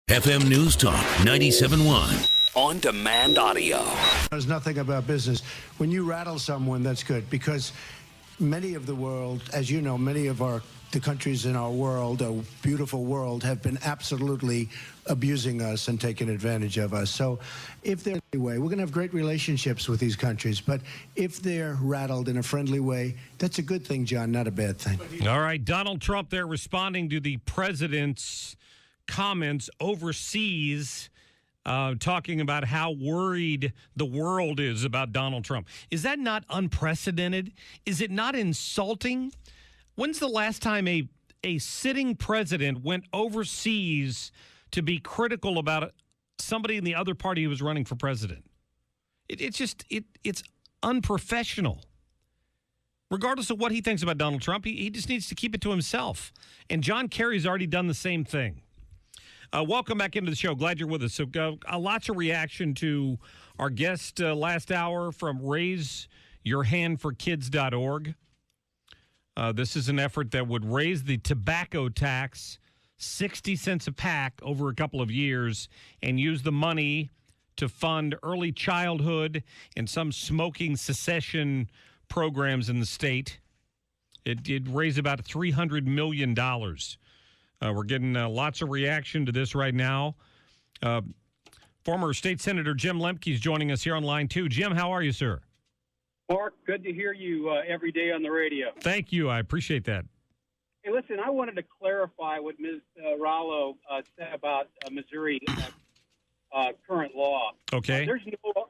FM News Talk 97.1. On demand audio. There's nothing about business. When you rattle someone, that's good, because many of the world, as you know, many of the countries in our world, a beautiful world, have been absolutely abusing us and taking advantage of us. So if they're anyway, we're going to have great relationships with these countries. But if they're rattled in a friendly way, that's a good thing, John, not a bad thing. All right, Donald Trump there responding to the president's comments overseas, talking about how worried the world is about Donald Trump. Is that not unprecedented? Is it not insulting? When's the last time a sitting president went overseas to be critical about somebody in the other party who was running for president? It's unprofessional. Regardless of what he thinks about Donald Trump, he just needs to keep it to himself. And John Kerry's already done the same thing. Welcome back into the show. Glad you're with us. So, lots of reaction to our guest last hour from RaiseYourHandForKids.org. This is an effort that would raise the tobacco tax 60 cents a pack over a couple of years and use the money to fund early childhood and some smoking cessation programs in the state. It'd raise about $300 million. We're getting lots of reaction to this right now. Former State Senator Jim Lemke is joining us here on line 2. Jim, how are you, sir? Mark, good to hear you every day on the radio. Thank you. I appreciate that. Hey, listen, I wanted to clarify what Ms. Rallo said about Missouri current law. Okay. There's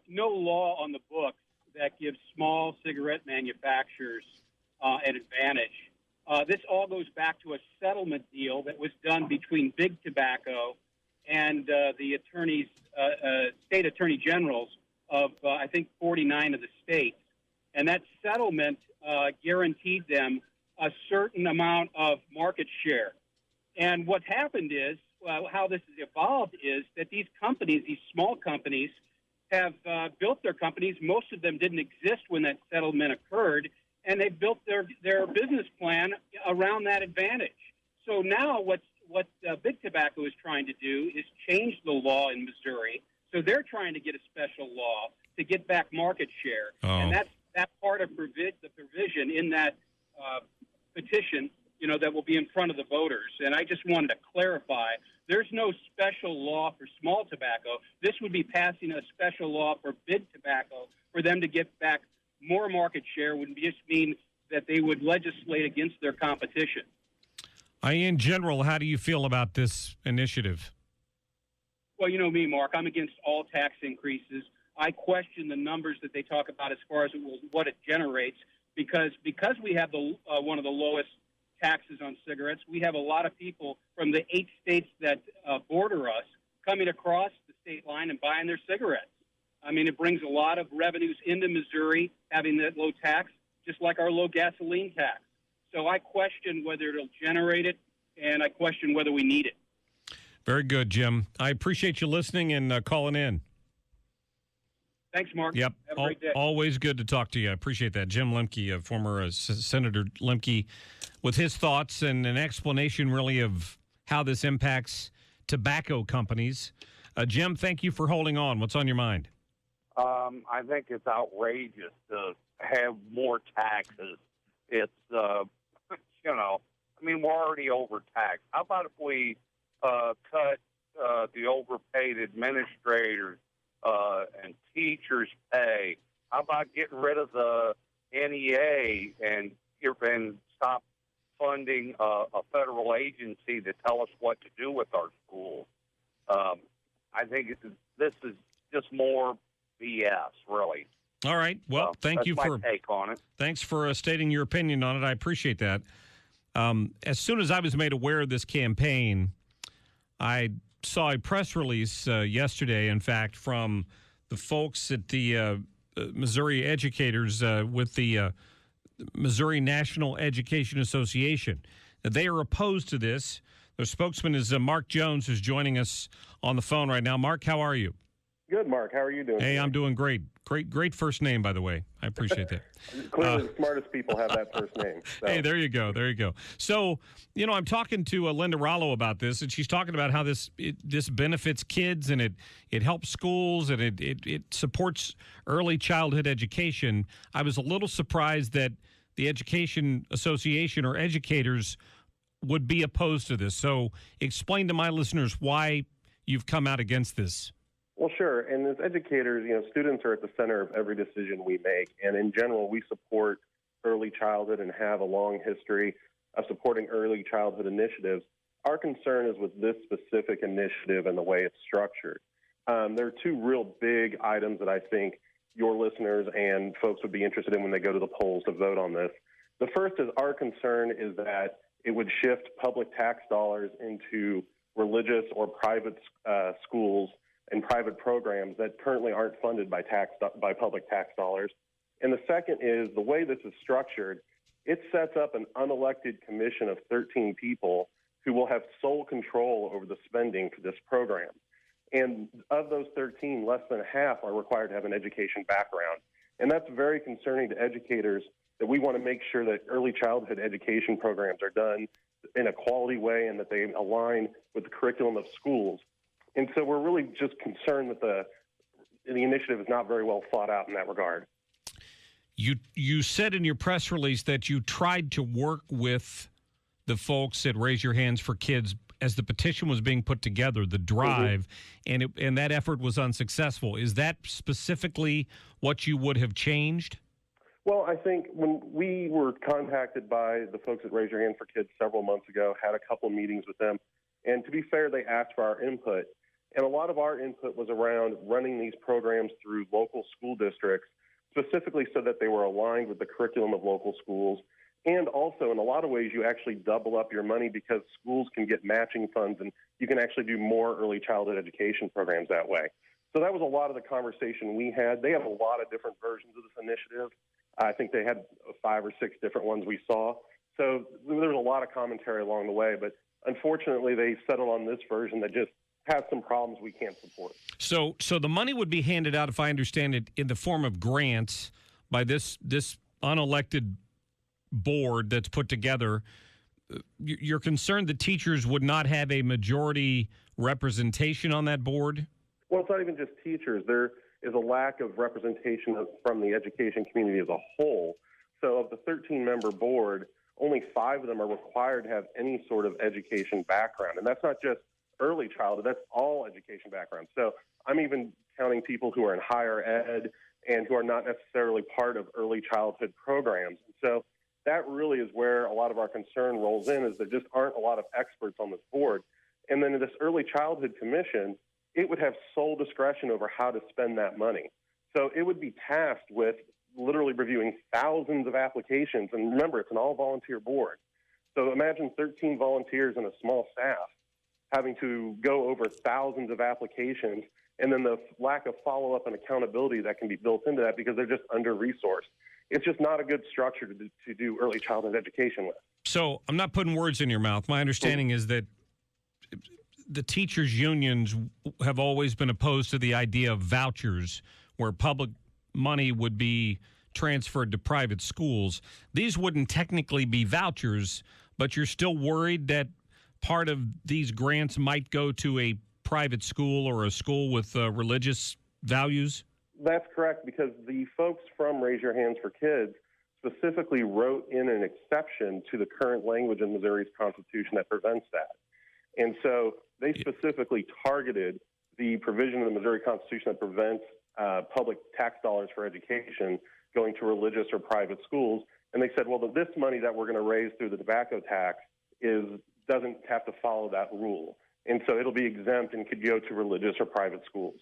no law on the books that gives small cigarette manufacturers an advantage. This all goes back to a settlement deal that was done between Big Tobacco and the attorneys, state attorney generals of, I think, 49 of the states. And that settlement guaranteed them a certain amount of market share. And what happened is, how this has evolved is that these companies, these small companies, have built their companies. Most of them didn't exist when that settlement occurred, and they built their business plan around that advantage. So now what Big Tobacco is trying to do is change the law in Missouri. So they're trying to get a special law to get back market share. Oh. And that's part of the provision in that petition, that will be in front of the voters. And I just wanted to clarify, there's no special law for small tobacco. This would be passing a special law for Big Tobacco for them to get back more market share. Would just mean that they would legislate against their competition. In general, how do you feel about this initiative? Well, you know me, Mark. I'm against all tax increases. I question the numbers that they talk about as far as what it generates, because we have one of the lowest taxes on cigarettes. We have a lot of people from the 8 states that border us coming across the state line and buying their cigarettes. I mean, it brings a lot of revenues into Missouri, having that low tax, just like our low gasoline tax. So I question whether it'll generate it, and I question whether we need it. Very good, Jim. I appreciate you listening and calling in. Thanks, Mark. Yep. Have a great day. Always good to talk to you. I appreciate that. Jim Lemke, former Senator Lemke, with his thoughts and an explanation, really, of how this impacts tobacco companies. Jim, thank you for holding on. What's on your mind? I think it's outrageous to have more taxes. It's, we're already overtaxed. How about if we cut the overpaid administrators and teachers' pay? How about getting rid of the NEA and stop funding a federal agency to tell us what to do with our schools? I think this is just more BS, really. All right. Well, thank you for my take on it. Thanks for stating your opinion on it. I appreciate that. As soon as I was made aware of this campaign, I saw a press release yesterday, in fact, from the folks at the Missouri educators with the Missouri National Education Association. They are opposed to this. Their spokesman is Mark Jones, who's joining us on the phone right now. Mark, how are you? Good, Mark. How are you doing? Hey, I'm doing great. Great first name, by the way. I appreciate that. Clearly, the smartest people have that first name. So. Hey, there you go. So, I'm talking to Linda Rollo about this, and she's talking about how this benefits kids, and it helps schools, and it supports early childhood education. I was a little surprised that the Education Association or educators would be opposed to this. So, explain to my listeners why you've come out against this. Well, sure. And as educators, students are at the center of every decision we make. And in general, we support early childhood and have a long history of supporting early childhood initiatives. Our concern is with this specific initiative and the way it's structured. There are two real big items that I think your listeners and folks would be interested in when they go to the polls to vote on this. The first is our concern is that it would shift public tax dollars into religious or private schools and private programs that currently aren't funded by public tax dollars. And the second is the way this is structured, it sets up an unelected commission of 13 people who will have sole control over the spending for this program. And of those 13, less than half are required to have an education background. And that's very concerning to educators, that we want to make sure that early childhood education programs are done in a quality way and that they align with the curriculum of schools. And so we're really just concerned that the initiative is not very well thought out in that regard. You said in your press release that you tried to work with the folks at Raise Your Hands for Kids as the petition was being put together, the drive, and that effort was unsuccessful. Is that specifically what you would have changed? Well, I think when we were contacted by the folks at Raise Your Hand for Kids several months ago, had a couple meetings with them, and to be fair, they asked for our input. And a lot of our input was around running these programs through local school districts, specifically so that they were aligned with the curriculum of local schools. And also, in a lot of ways, you actually double up your money because schools can get matching funds and you can actually do more early childhood education programs that way. So that was a lot of the conversation we had. They have a lot of different versions of this initiative. I think they had 5 or 6 different ones we saw. So there was a lot of commentary along the way, but unfortunately, they settled on this version that just has some problems we can't support. So the money would be handed out, if I understand it, in the form of grants by this unelected board that's put together. You're concerned that teachers would not have a majority representation on that board? Well, it's not even just teachers. There is a lack of representation from the education community as a whole. So of the 13-member board, only 5 of them are required to have any sort of education background. And that's not just early childhood, that's all education background. So I'm even counting people who are in higher ed and who are not necessarily part of early childhood programs. And so that really is where a lot of our concern rolls in, is there just aren't a lot of experts on this board. And then this early childhood commission, it would have sole discretion over how to spend that money. So it would be tasked with literally reviewing thousands of applications. And remember, it's an all-volunteer board. So imagine 13 volunteers and a small staff having to go over thousands of applications, and then the lack of follow-up and accountability that can be built into that because they're just under-resourced. It's just not a good structure to do early childhood education with. So I'm not putting words in your mouth. My understanding is that the teachers' unions have always been opposed to the idea of vouchers, where public money would be transferred to private schools. These wouldn't technically be vouchers, but you're still worried that part of these grants might go to a private school or a school with religious values? That's correct, because the folks from Raise Your Hands for Kids specifically wrote in an exception to the current language in Missouri's Constitution that prevents that. And so they specifically targeted the provision of the Missouri Constitution that prevents public tax dollars for education going to religious or private schools. And they said, well, this money that we're going to raise through the tobacco tax doesn't have to follow that rule. And so it'll be exempt and could go to religious or private schools.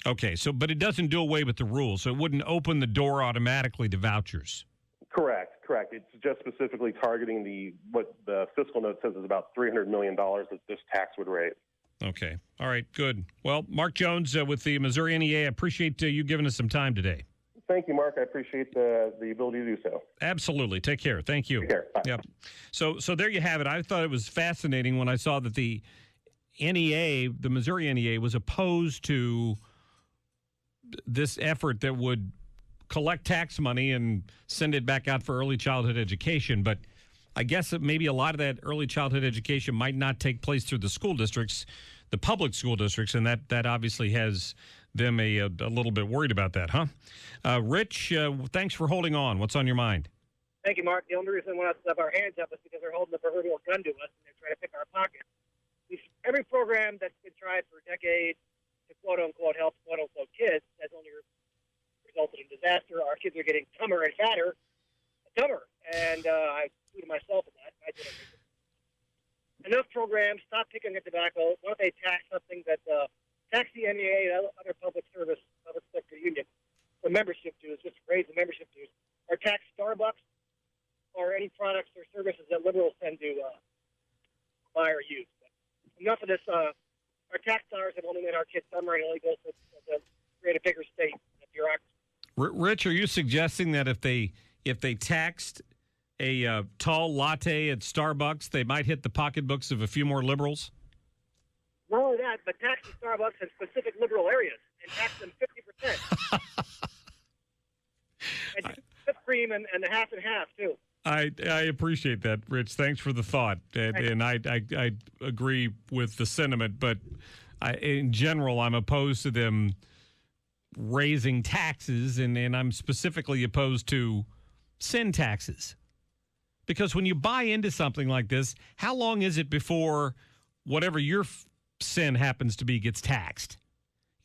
Okay, but it doesn't do away with the rules, so it wouldn't open the door automatically to vouchers. Correct. It's just specifically targeting what the fiscal note says is about $300 million that this tax would raise. Okay. All right, good. Well, Mark Jones with the Missouri NEA, I appreciate you giving us some time today. Thank you, Mark. I appreciate the ability to do so. Absolutely. Take care. Thank you. Take care. Bye. Yep. So there you have it. I thought it was fascinating when I saw that the NEA, the Missouri NEA, was opposed to this effort that would collect tax money and send it back out for early childhood education. But I guess that maybe a lot of that early childhood education might not take place through the school districts, the public school districts, and that obviously has them a little bit worried about that, huh? Rich, thanks for holding on. What's on your mind? Thank you, Mark. The only reason we have our hands up is because they're holding the proverbial gun to us and they're trying to pick our pocket. Every program that's been tried for decades to quote-unquote help quote-unquote kids has only resulted in disaster. Our kids are getting dumber and fatter, and I included myself in that. I did it. Enough programs. Stop picking at tobacco. Why don't they tax something that tax the NEA and other public sector union for membership dues, just raise the membership dues, or tax Starbucks or any products or services that liberals tend to buy or use. But enough of this. Our tax dollars have only made our kids dumber and illegal to create a bigger state and bureaucracy. Rich, are you suggesting that if they taxed a tall latte at Starbucks, they might hit the pocketbooks of a few more liberals? Not only that, but tax the Starbucks in specific liberal areas and tax them 50%. And whip cream and the half and half, too. I appreciate that, Rich. Thanks for the thought, and I agree with the sentiment. But in general, I'm opposed to them raising taxes, and I'm specifically opposed to sin taxes. Because when you buy into something like this, how long is it before whatever your sin happens to be gets taxed?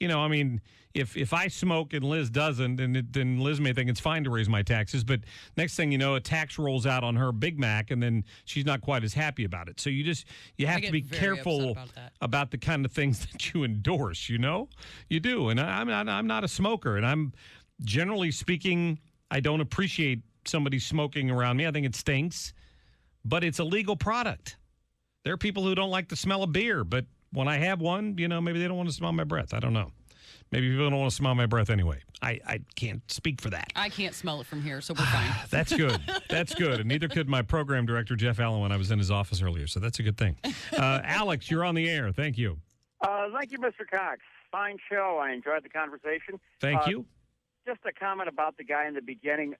You know, I mean, if I smoke and Liz doesn't, then Liz may think it's fine to raise my taxes. But next thing you know, a tax rolls out on her Big Mac, and then she's not quite as happy about it. So you have to be careful about the kind of things that you endorse. You know, you do. And I'm not a smoker, and I'm generally speaking, I don't appreciate somebody smoking around me. I think it stinks, but it's a legal product. There are people who don't like the smell of beer, but when I have one, you know, maybe they don't want to smell my breath. I don't know. Maybe people don't want to smell my breath anyway. I can't speak for that. I can't smell it from here, so we're fine. That's good. That's good. And neither could my program director, Jeff Allen, when I was in his office earlier. So that's a good thing. Alex, you're on the air. Thank you. Thank you, Mr. Cox. Fine show. I enjoyed the conversation. Thank you. Just a comment about the guy in the beginning.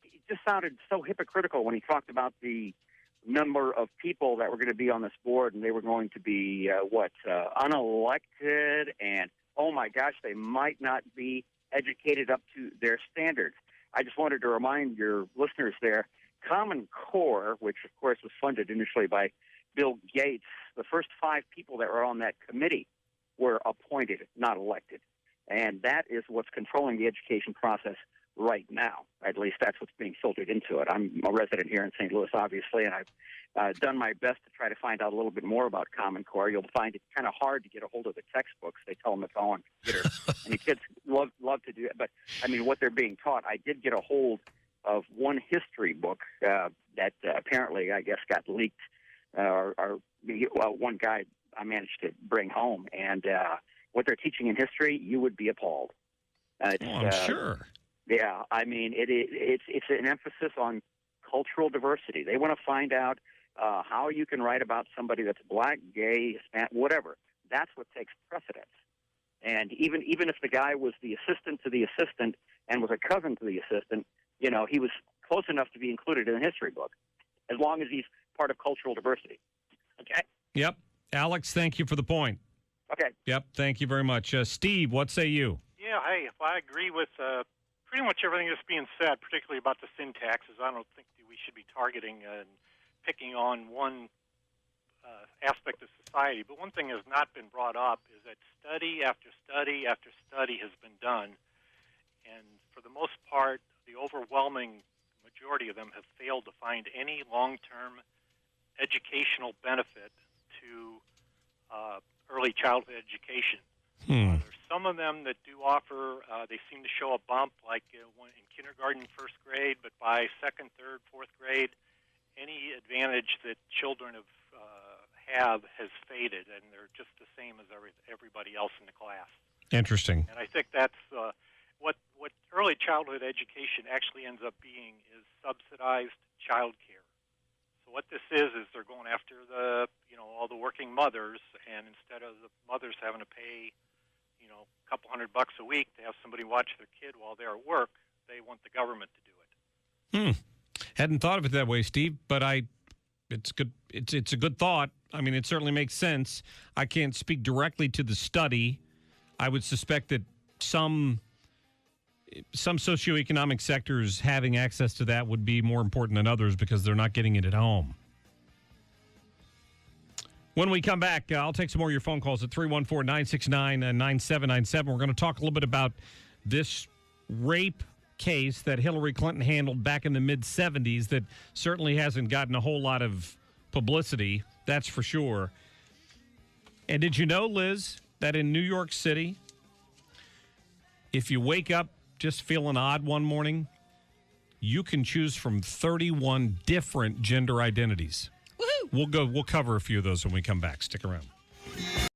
It just sounded so hypocritical when he talked about the number of people that were going to be on this board, and they were going to be, unelected, and, oh, my gosh, they might not be educated up to their standards. I just wanted to remind your listeners there, Common Core, which, of course, was funded initially by Bill Gates, the first 5 people that were on that committee were appointed, not elected. And that is what's controlling the education process right now. At least that's what's being filtered into it. I'm a resident here in St. Louis, obviously, and I've done my best to try to find out a little bit more about Common Core. You'll find it kind of hard to get a hold of the textbooks. They tell them it's all on computer, and the kids love to do it. But, I mean, what they're being taught, I did get a hold of one history book that apparently, I guess, got leaked, one guy I managed to bring home. And what they're teaching in history, you would be appalled. I'm sure. Yeah, I mean, it's an emphasis on cultural diversity. They want to find out how you can write about somebody that's black, gay, Hispanic, whatever. That's what takes precedence. And even if the guy was the assistant to the assistant and was a cousin to the assistant, you know, he was close enough to be included in the history book, as long as he's part of cultural diversity. Okay? Yep. Alex, thank you for the point. Okay. Yep, thank you very much. Steve, what say you? Yeah, hey, if I agree with pretty much everything that's being said, particularly about the sin taxes, I don't think that we should be targeting and picking on one aspect of society. But one thing has not been brought up is that study after study after study has been done, and for the most part, the overwhelming majority of them have failed to find any long-term educational benefit to early childhood education. There's some of them that do offer, they seem to show a bump, like in kindergarten, first grade, but by second, third, fourth grade, any advantage that children have has faded, and they're just the same as everybody else in the class. Interesting. And I think that's what early childhood education actually ends up being is subsidized child care. So what this is they're going after all the working mothers, and instead of the mothers having to pay, a couple $100 a week to have somebody watch their kid while they're at work. They want the government to do it. Hadn't thought of it that way, Steve, but it's good. It's a good thought. I mean, it certainly makes sense. I can't speak directly to the study. I would suspect that some socioeconomic sectors having access to that would be more important than others because they're not getting it at home. When we come back, I'll take some more of your phone calls at 314-969-9797. We're going to talk a little bit about this rape case that Hillary Clinton handled back in the mid-'70s that certainly hasn't gotten a whole lot of publicity, that's for sure. And did you know, Liz, that in New York City, if you wake up just feeling odd one morning, you can choose from 31 different gender identities. Woohoo! We'll cover a few of those when we come back. Stick around.